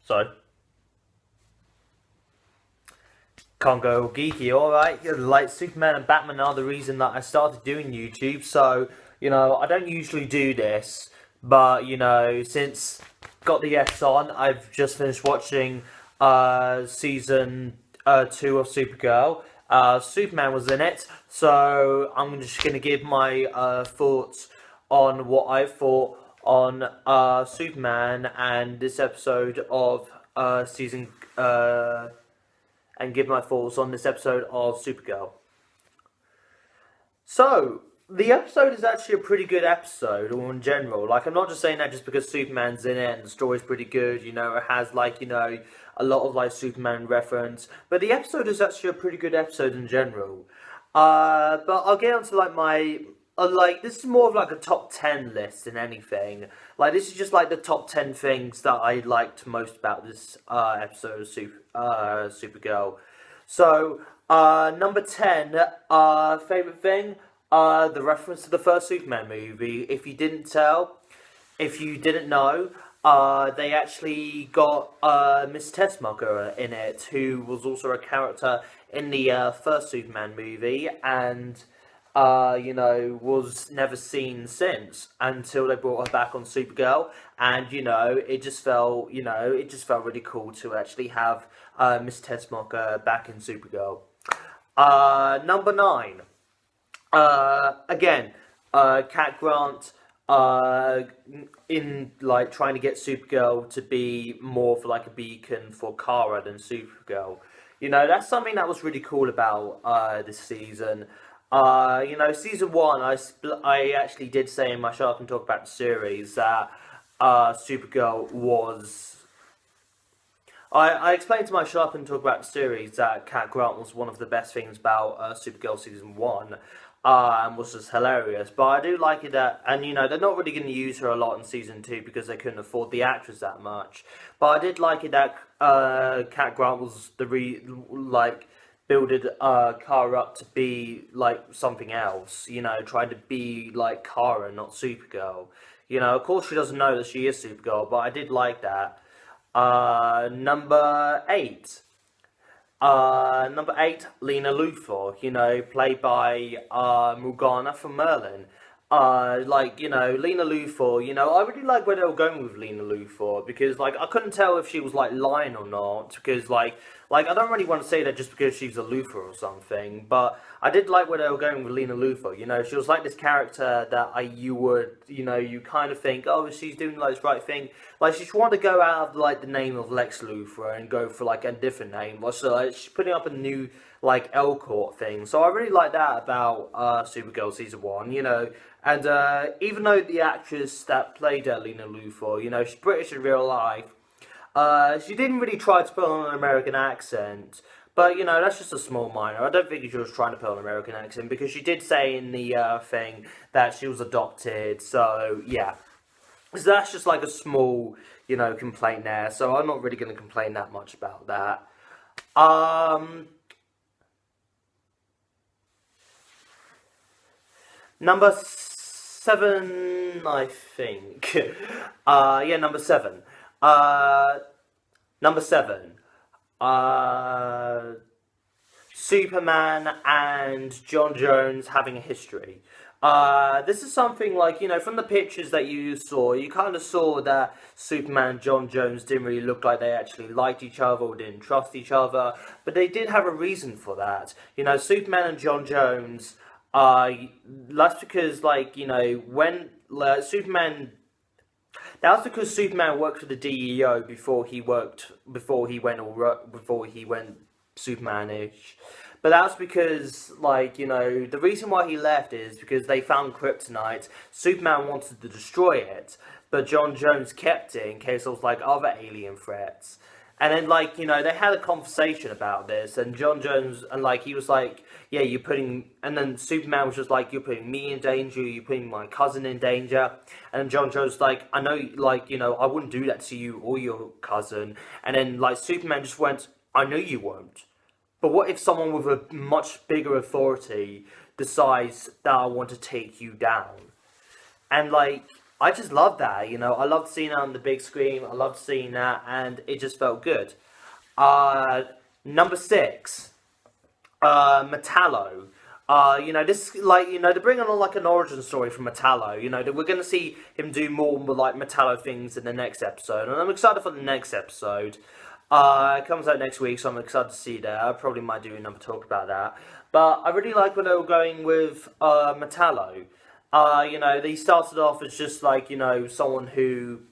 So, can't go geeky, alright? Like, Superman and Batman are the reason that I started doing YouTube, so, I don't usually do this, but, since got the S on, I've just finished watching, season, 2 of Supergirl. Superman was in it, so I'm just gonna give my, thoughts on what I thought on, Superman and this episode of, and give my thoughts on this episode of Supergirl. So, the episode is actually a pretty good episode, or in general. Like, I'm not just saying that just because Superman's in it and the story's pretty good, it has, a lot of, Superman reference. But the episode is actually a pretty good episode in general. But I'll get on to, my... this is more of, a top 10 list than anything. This is just, the top 10 things that I liked most about this, episode of Supergirl. So, number 10, favourite thing, the reference to the first Superman movie. If you didn't know, they actually got, Miss Tessmacher in it, who was also a character in the, first Superman movie, and... was never seen since until they brought her back on Supergirl, and it just felt really cool to actually have Miss Tessmacher back in Supergirl. Number 9, again, Cat Grant, in trying to get Supergirl to be more of a beacon for Kara than Supergirl. That's something that was really cool about this season. Season 1, I actually did say in my Shut Up and Talk About the series that Supergirl was... I explained to my Shut Up and Talk About the series that Cat Grant was one of the best things about Supergirl Season 1, and was just hilarious. But I do like it that... And, they're not really going to use her a lot in Season 2 because they couldn't afford the actress that much. But I did like it that Cat Grant was builded Kara up to be something else, trying to be like Kara, not Supergirl. Of course she doesn't know that she is Supergirl, but I did like that. Number 8. Lena Luthor, played by Morgana from Merlin. Lena Luthor, I really like where they were going with Lena Luthor, because, I couldn't tell if she was, lying or not, because, I don't really want to say that just because she's a Luthor or something, but I did like where they were going with Lena Luthor, she was this character that you kind of think, oh, she's doing, this right thing, she's trying to go out of, the name of Lex Luthor and go for, a different name, so, she's putting up a new, L-Court thing, so I really like that about, Supergirl Season 1, and, even though the actress that played Lena Luthor, she's British in real life, she didn't really try to put on an American accent, but, that's just a small minor. I don't think she was trying to put on an American accent, because she did say in the, thing that she was adopted, so, yeah. So that's just, a small, complaint there, so I'm not really going to complain that much about that. Number 7, I think. Number 7. Number 7. Superman and John Jones having a history. This is something from the pictures that you saw, you kind of saw that Superman and John Jones didn't really look like they actually liked each other or didn't trust each other, but they did have a reason for that. Superman and John Jones... that's because, when Superman... That's because Superman worked for the DEO before he went Superman-ish. But that's because, the reason why he left is because they found kryptonite. Superman wanted to destroy it, but John Jones kept it in case there was, other alien threats. And then, they had a conversation about this, and John Jones, and, he was like, yeah, you're putting, and then Superman was just like, you're putting me in danger, you're putting my cousin in danger, and then John Jones was like, I know, I wouldn't do that to you or your cousin, and then, Superman just went, I know you won't, but what if someone with a much bigger authority decides that I want to take you down? And, I just loved that. I loved seeing that on the big screen. I loved seeing that, and it just felt good. Uh, Number six, Metallo. This like they're bringing on like an origin story from Metallo. That we're gonna see him do more like Metallo things in the next episode, and I'm excited for the next episode. It comes out next week, so I'm excited to see that. I probably might do another talk about that. But I really like where they were going with Metallo. They started off as just like someone who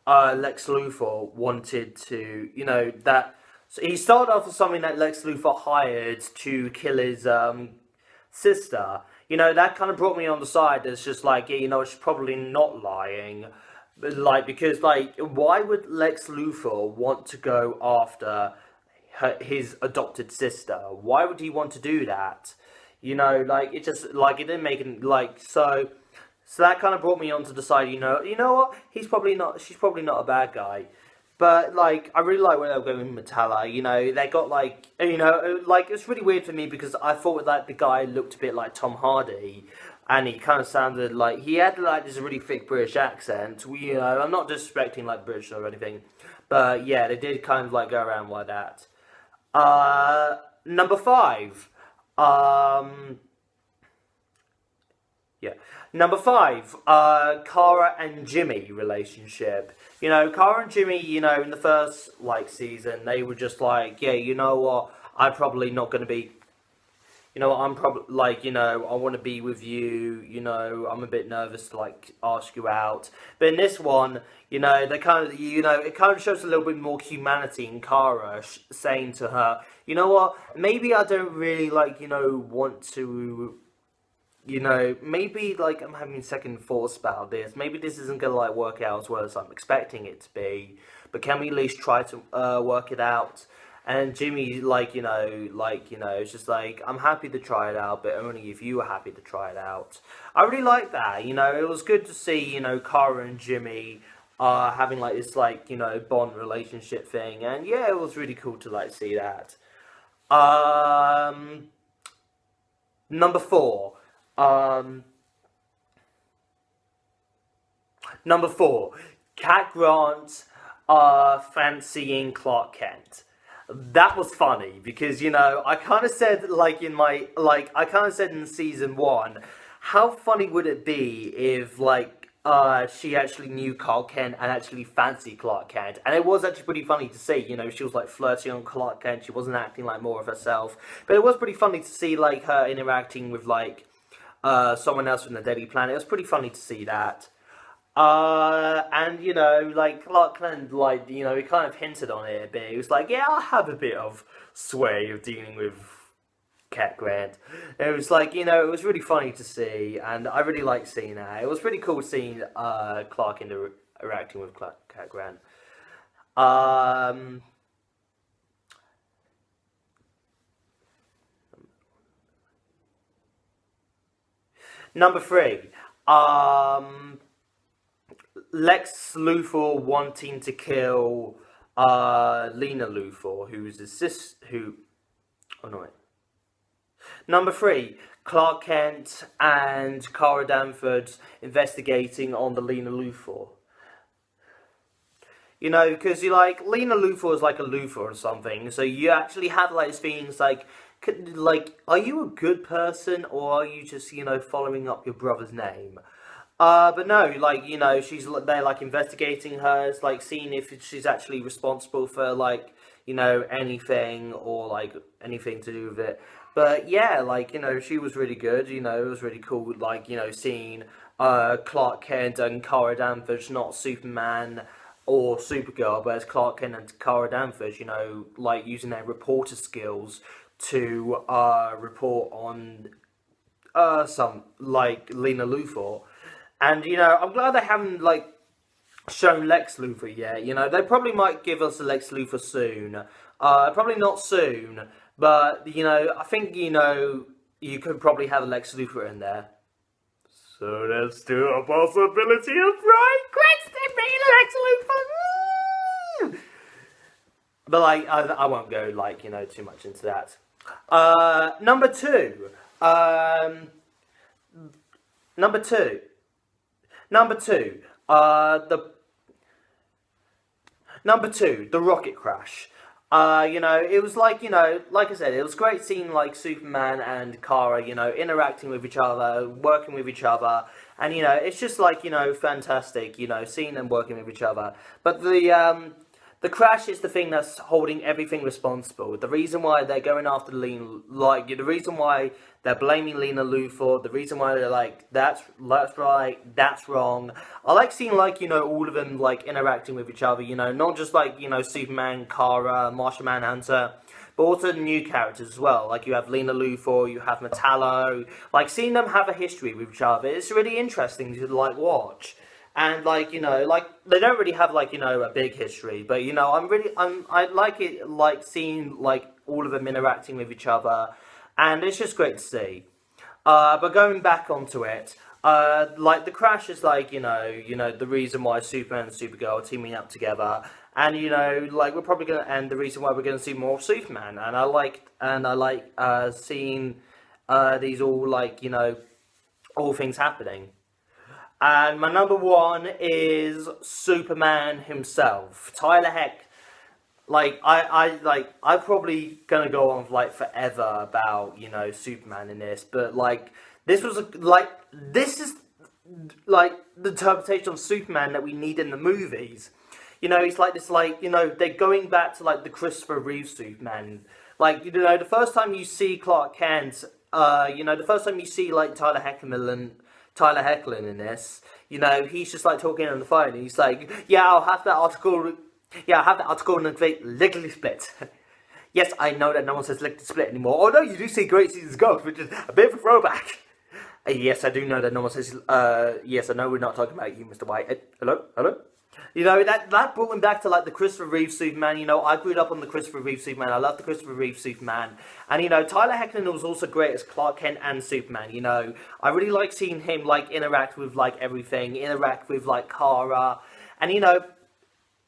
Lex Luthor wanted to, that. So he started off as something that Lex Luthor hired to kill his sister. That kind of brought me on the side. It's just like, yeah, she's probably not lying. Like, because, like, why would Lex Luthor want to go after his adopted sister? Why would he want to do that? Like, it just, like, it didn't make it, like, so that kind of brought me on to decide, you know what? She's probably not a bad guy. But, like, I really like where they were going with Metallo. They got, like, like, it's really weird for me because I thought that the guy looked a bit like Tom Hardy. And he kind of sounded like, he had, like, this really thick British accent. I'm not disrespecting, like, British or anything. But, yeah, they did kind of, like, go around like that. Number five. Yeah. Number five, Kara and Jimmy relationship. Kara and Jimmy, in the first, like, season, they were just like, yeah, you know what, I'm probably not going to be, I'm probably, like, I want to be with you, I'm a bit nervous to, like, ask you out. But in this one, they kind of, it kind of shows a little bit more humanity in Kara saying to her, you know what, maybe I don't really, like, want to... maybe, like, I'm having second thoughts about this. Maybe this isn't going to, like, work out as well as I'm expecting it to be. But can we at least try to work it out? And Jimmy, like, it's just like, I'm happy to try it out, but only if you are happy to try it out. I really like that, It was good to see, Kara and Jimmy having, like, this, like, bond relationship thing. And, yeah, it was really cool to, like, see that. Number four. Number four, Cat Grant fancying Clark Kent. That was funny because I kind of said I kind of said in season one, how funny would it be if she actually knew Clark Kent and actually fancied Clark Kent, and it was actually pretty funny to see. She was like flirting on Clark Kent. She wasn't acting like more of herself, but it was pretty funny to see like her interacting with like someone else from the Daily Planet. It was pretty funny to see that. And, like, Clark Kent, like, he kind of hinted on it a bit. He was like, yeah, I have a bit of sway of dealing with Cat Grant. It was like, it was really funny to see, and I really liked seeing that. It was pretty cool seeing Clark interacting with Cat Grant. Number three, Lex Luthor wanting to kill Lena Luthor, who's his sister. Oh no, wait. Number three, Clark Kent and Kara Danvers investigating on the Lena Luthor. Because you like Lena Luthor is like a Luthor or something, so you actually have like these feelings like, are you a good person or are you just following up your brother's name? But no, like they're like investigating her, it's like seeing if she's actually responsible for like anything or like anything to do with it. But yeah, like she was really good. It was really cool. Like seeing Clark Kent and Kara Danvers, not Superman or Supergirl, but as Clark Kent and Kara Danvers, like using their reporter skills to report on some like Lena Luthor. And I'm glad they haven't like shown Lex Luthor yet. They probably might give us a Lex Luthor soon. Probably not soon, but I think you could probably have a Lex Luthor in there. So there's still a possibility of Bryan Cranston being Lex Luthor. But like I won't go like too much into that. Number two. Number two, the rocket crash. It was like, like I said, it was great seeing, like, Superman and Kara, interacting with each other, working with each other, and, it's just, like, fantastic, seeing them working with each other. But the crash is the thing that's holding everything responsible. The reason why they're going after Lena, like, the reason why they're blaming Lena Luthor, the reason why they're like, that's right, that's wrong. I like seeing, like, all of them, like, interacting with each other, not just, like, Superman, Kara, Martian Manhunter, but also the new characters as well. Like, you have Lena Luthor, you have Metallo, like, seeing them have a history with each other, it's really interesting to, like, watch. And, like, like, they don't really have, like, a big history, but, I like it, like, seeing, like, all of them interacting with each other, and it's just great to see. But going back onto it, like, the crash is, like, the reason why Superman and Supergirl are teaming up together, and, like, we're probably gonna, and the reason why we're gonna see more of Superman, and I like, seeing, these all, like, all things happening. And my number one is Superman himself, Tyler Heck. Like, I'm probably gonna go on, like, forever about, Superman in this, but, like, this is, like, the interpretation of Superman that we need in the movies. He's like this, like, they're going back to, like, the Christopher Reeve Superman. Like, the first time you see Clark Kent, the first time you see, like, Tyler Hoechlin in this, he's just, like, talking on the phone, and he's like, yeah, I'll have that article in the lickety split. Yes, I know that no one says lickety split anymore. Oh no, you do see Great Seasons Ghost, which is a bit of a throwback. Yes, I do know that no one says, yes, I know we're not talking about you, Mr. White. Hello? That brought me back to, like, the Christopher Reeve Superman. I grew up on the Christopher Reeve Superman. I love the Christopher Reeve Superman. And, Tyler Hoechlin was also great as Clark Kent and Superman, I really like seeing him, like, interact with, like, everything, interact with, like, Kara. And,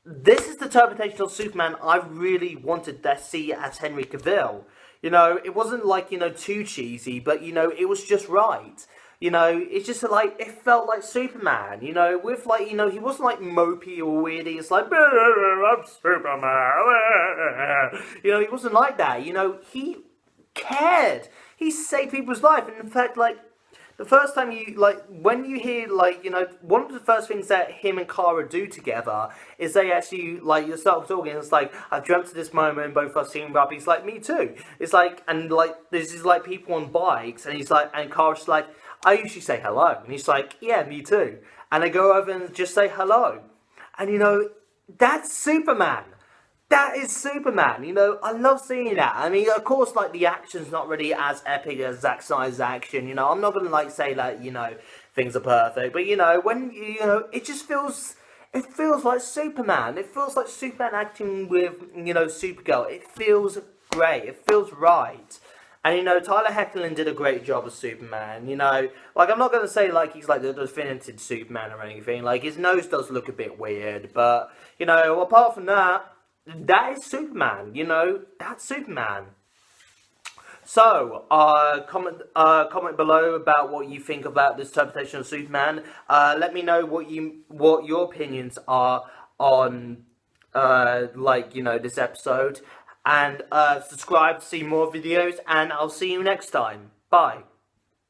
this is the interpretation of Superman I really wanted to see as Henry Cavill. It wasn't, like, too cheesy, but, it was just right. It's just, like, it felt like Superman, with, like, he wasn't, like, mopey or weirdy. It's like, I'm Superman. He wasn't like that. He cared. He saved people's life. And in fact, like, the first time when you hear, like, one of the first things that him and Kara do together is they actually, like, you start talking, it's like, I've dreamt of this moment, both of us teaming up. He's like, me too. It's like, and, like, this is, like, people on bikes, and he's like, and Kara's like, I usually say hello. And he's like, yeah, me too. And they go over and just say hello. And, that's Superman. That is Superman. I love seeing that. I mean, of course, like, the action's not really as epic as Zack Snyder's action. I'm not going to, like, say that, things are perfect. But, when, it just feels, it feels like Superman. It feels like Superman acting with, Supergirl. It feels great. It feels right. And, Tyler Hoechlin did a great job as Superman, Like, I'm not going to say, like, he's, like, the definitive Superman or anything. Like, his nose does look a bit weird. But, apart from that, that is Superman, That's Superman. So, comment below about what you think about this interpretation of Superman. Let me know what your opinions are on, this episode. And subscribe to see more videos, and I'll see you next time. Bye.